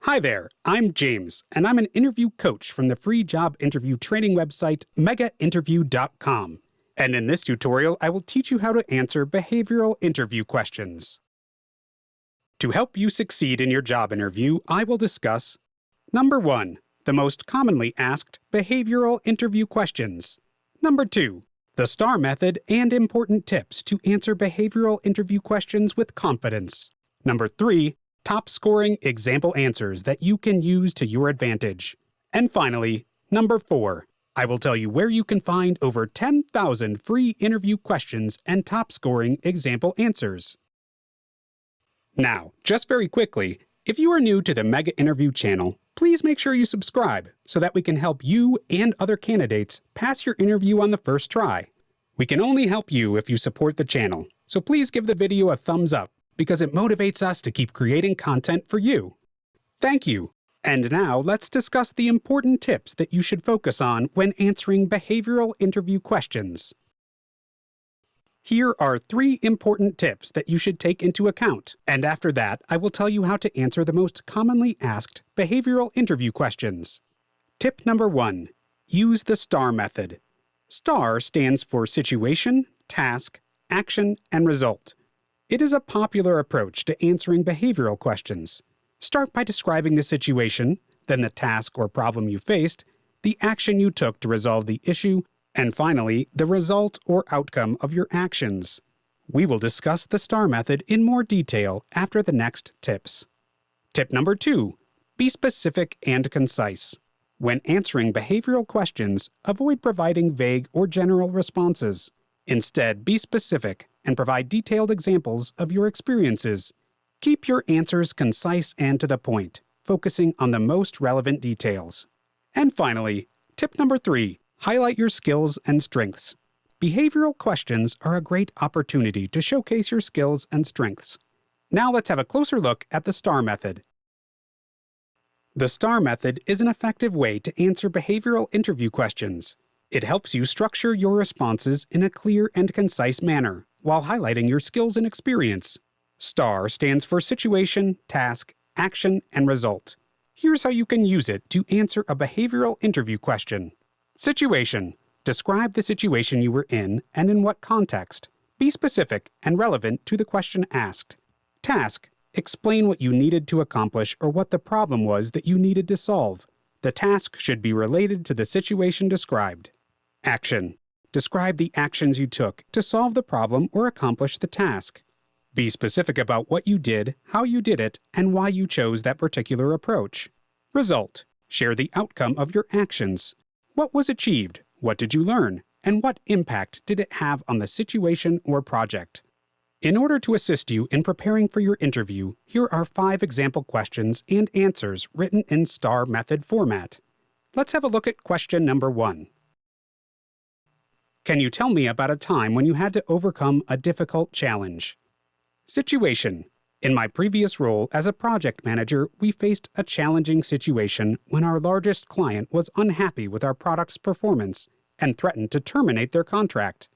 Hi there, I'm James, and I'm an interview coach from the free job interview training website megainterview.com. And in this tutorial, I will teach you how to answer behavioral interview questions. To help you succeed in your job interview, I will discuss Number 1. The most commonly asked behavioral interview questions. Number 2. The STAR method and important tips to answer behavioral interview questions with confidence. Number 3. Top scoring example answers that you can use to your advantage. And finally, number 4. I will tell you where you can find over 10,000 free interview questions and top scoring example answers. Now, just very quickly, if you are new to the Mega Interview channel, please make sure you subscribe so that we can help you and other candidates pass your interview on the first try. We can only help you if you support the channel, so please give the video a thumbs up because it motivates us to keep creating content for you. Thank you. And now let's discuss the important tips that you should focus on when answering behavioral interview questions. Here are 3 important tips that you should take into account, and after that, I will tell you how to answer the most commonly asked behavioral interview questions. Tip number 1. Use the STAR method. STAR stands for Situation, Task, Action, and Result. It is a popular approach to answering behavioral questions. Start by describing the situation, then the task or problem you faced, the action you took to resolve the issue, and finally, the result or outcome of your actions. We will discuss the STAR method in more detail after the next tips. Tip number 2. Be specific and concise. When answering behavioral questions, avoid providing vague or general responses. Instead, be specific and provide detailed examples of your experiences. Keep your answers concise and to the point, focusing on the most relevant details. And finally, tip number 3. Highlight your skills and strengths. Behavioral questions are a great opportunity to showcase your skills and strengths. Now let's have a closer look at the STAR method. The STAR method is an effective way to answer behavioral interview questions. It helps you structure your responses in a clear and concise manner, while highlighting your skills and experience. STAR stands for Situation, Task, Action, and Result. Here's how you can use it to answer a behavioral interview question. Situation. Describe the situation you were in and in what context. Be specific and relevant to the question asked. Task. Explain what you needed to accomplish or what the problem was that you needed to solve. The task should be related to the situation described. Action. Describe the actions you took to solve the problem or accomplish the task. Be specific about what you did, how you did it, and why you chose that particular approach. Result. Share the outcome of your actions. What was achieved? What did you learn? And what impact did it have on the situation or project? In order to assist you in preparing for your interview, here are 5 example questions and answers written in STAR method format. Let's have a look at question number 1. Can you tell me about a time when you had to overcome a difficult challenge? Situation. In my previous role as a project manager, we faced a challenging situation when our largest client was unhappy with our product's performance and threatened to terminate their contract.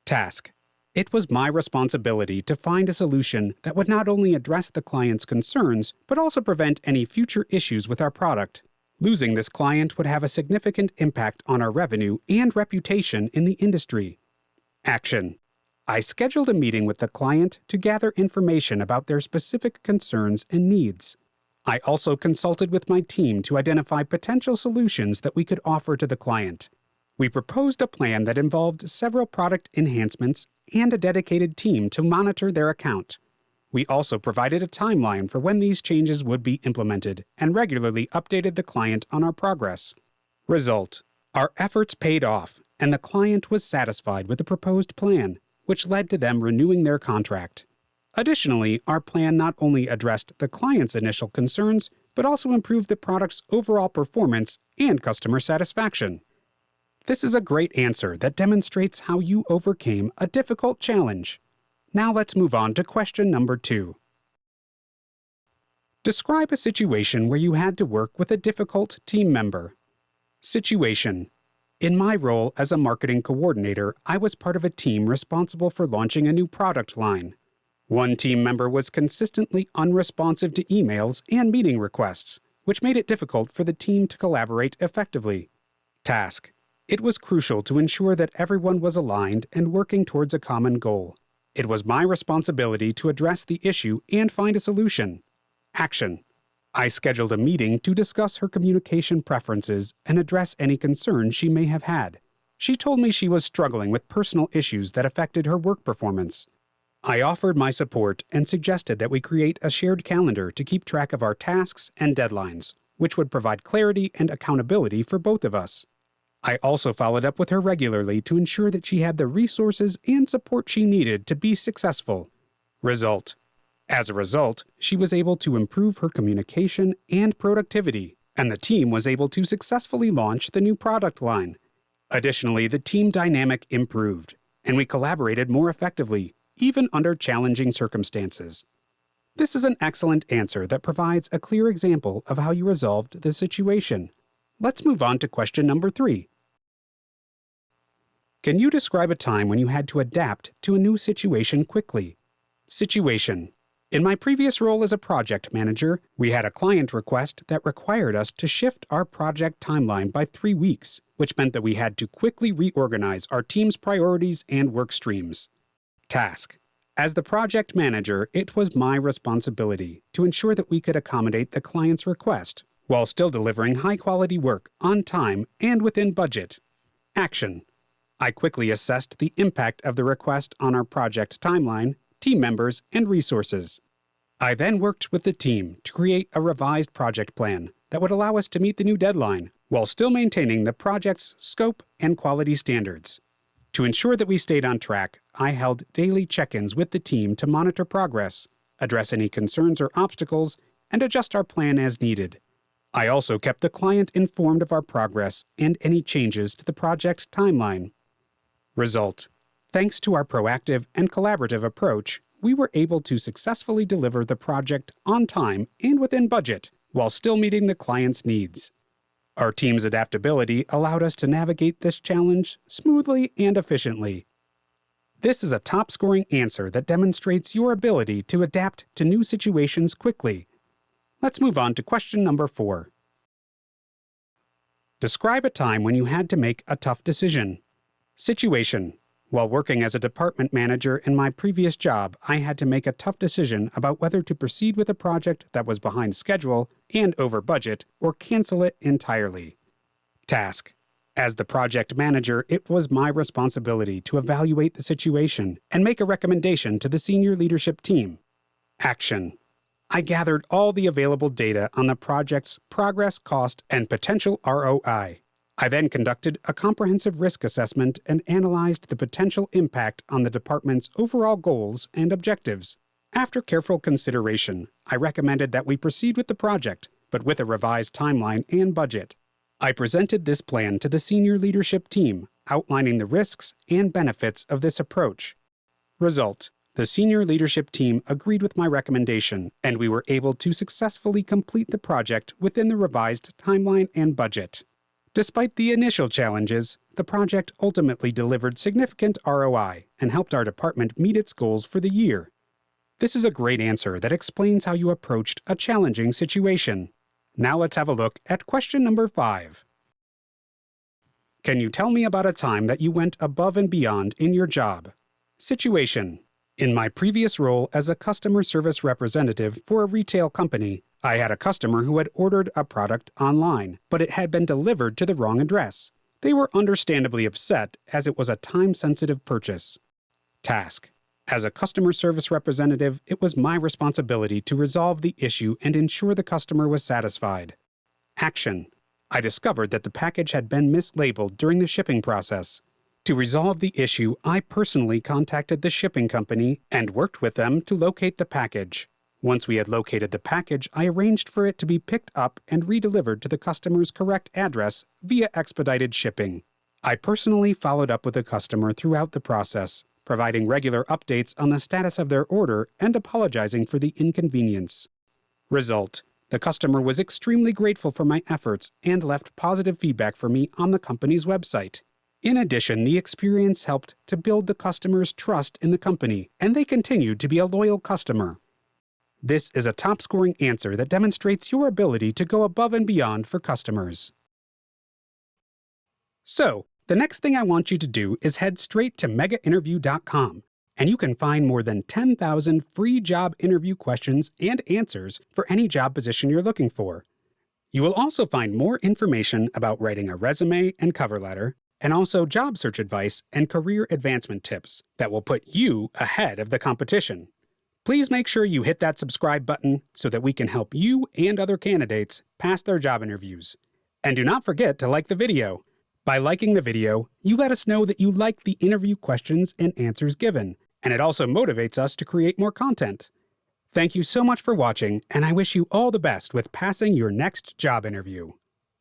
Task. It was my responsibility to find a solution that would not only address the client's concerns, but also prevent any future issues with our product. Losing this client would have a significant impact on our revenue and reputation in the industry. Action. I scheduled a meeting with the client to gather information about their specific concerns and needs. I also consulted with my team to identify potential solutions that we could offer to the client. We proposed a plan that involved several product enhancements and a dedicated team to monitor their account. We also provided a timeline for when these changes would be implemented and regularly updated the client on our progress. Result. Our efforts paid off, and the client was satisfied with the proposed plan, which led to them renewing their contract. Additionally, our plan not only addressed the client's initial concerns, but also improved the product's overall performance and customer satisfaction. This is a great answer that demonstrates how you overcame a difficult challenge. Now let's move on to question number 2. Describe a situation where you had to work with a difficult team member. Situation. In my role as a marketing coordinator, I was part of a team responsible for launching a new product line. One team member was consistently unresponsive to emails and meeting requests, which made it difficult for the team to collaborate effectively. Task: it was crucial to ensure that everyone was aligned and working towards a common goal. It was my responsibility to address the issue and find a solution. Action: I scheduled a meeting to discuss her communication preferences and address any concerns she may have had. She told me she was struggling with personal issues that affected her work performance. I offered my support and suggested that we create a shared calendar to keep track of our tasks and deadlines, which would provide clarity and accountability for both of us. I also followed up with her regularly to ensure that she had the resources and support she needed to be successful. Result: as a result, she was able to improve her communication and productivity, and the team was able to successfully launch the new product line. Additionally, the team dynamic improved, and we collaborated more effectively, even under challenging circumstances. This is an excellent answer that provides a clear example of how you resolved the situation. Let's move on to question number 3. Can you describe a time when you had to adapt to a new situation quickly? Situation: in my previous role as a project manager, we had a client request that required us to shift our project timeline by 3 weeks, which meant that we had to quickly reorganize our team's priorities and work streams. Task: as the project manager, it was my responsibility to ensure that we could accommodate the client's request while still delivering high-quality work on time and within budget. Action: I quickly assessed the impact of the request on our project timeline, team members, and resources. I then worked with the team to create a revised project plan that would allow us to meet the new deadline while still maintaining the project's scope and quality standards. To ensure that we stayed on track, I held daily check-ins with the team to monitor progress, address any concerns or obstacles, and adjust our plan as needed. I also kept the client informed of our progress and any changes to the project timeline. Result: thanks to our proactive and collaborative approach, we were able to successfully deliver the project on time and within budget, while still meeting the client's needs. Our team's adaptability allowed us to navigate this challenge smoothly and efficiently. This is a top-scoring answer that demonstrates your ability to adapt to new situations quickly. Let's move on to question number 4. Describe a time when you had to make a tough decision. Situation: while working as a department manager in my previous job, I had to make a tough decision about whether to proceed with a project that was behind schedule and over budget or cancel it entirely. Task: as the project manager, it was my responsibility to evaluate the situation and make a recommendation to the senior leadership team. Action: I gathered all the available data on the project's progress, cost, and potential ROI. I then conducted a comprehensive risk assessment and analyzed the potential impact on the department's overall goals and objectives. After careful consideration, I recommended that we proceed with the project, but with a revised timeline and budget. I presented this plan to the senior leadership team, outlining the risks and benefits of this approach. Result: the senior leadership team agreed with my recommendation, and we were able to successfully complete the project within the revised timeline and budget. Despite the initial challenges, the project ultimately delivered significant ROI and helped our department meet its goals for the year. This is a great answer that explains how you approached a challenging situation. Now let's have a look at question number 5. Can you tell me about a time that you went above and beyond in your job? Situation: in my previous role as a customer service representative for a retail company, I had a customer who had ordered a product online, but it had been delivered to the wrong address. They were understandably upset as it was a time-sensitive purchase. Task: as a customer service representative, it was my responsibility to resolve the issue and ensure the customer was satisfied. Action: I discovered that the package had been mislabeled during the shipping process. To resolve the issue, I personally contacted the shipping company and worked with them to locate the package. Once we had located the package, I arranged for it to be picked up and redelivered to the customer's correct address via expedited shipping. I personally followed up with the customer throughout the process, providing regular updates on the status of their order and apologizing for the inconvenience. Result: the customer was extremely grateful for my efforts and left positive feedback for me on the company's website. In addition, the experience helped to build the customer's trust in the company, and they continued to be a loyal customer. This is a top-scoring answer that demonstrates your ability to go above and beyond for customers. So, the next thing I want you to do is head straight to megainterview.com, and you can find more than 10,000 free job interview questions and answers for any job position you're looking for. You will also find more information about writing a resume and cover letter, and also job search advice and career advancement tips that will put you ahead of the competition. Please make sure you hit that subscribe button so that we can help you and other candidates pass their job interviews. And do not forget to like the video. By liking the video, you let us know that you like the interview questions and answers given, and it also motivates us to create more content. Thank you so much for watching, and I wish you all the best with passing your next job interview.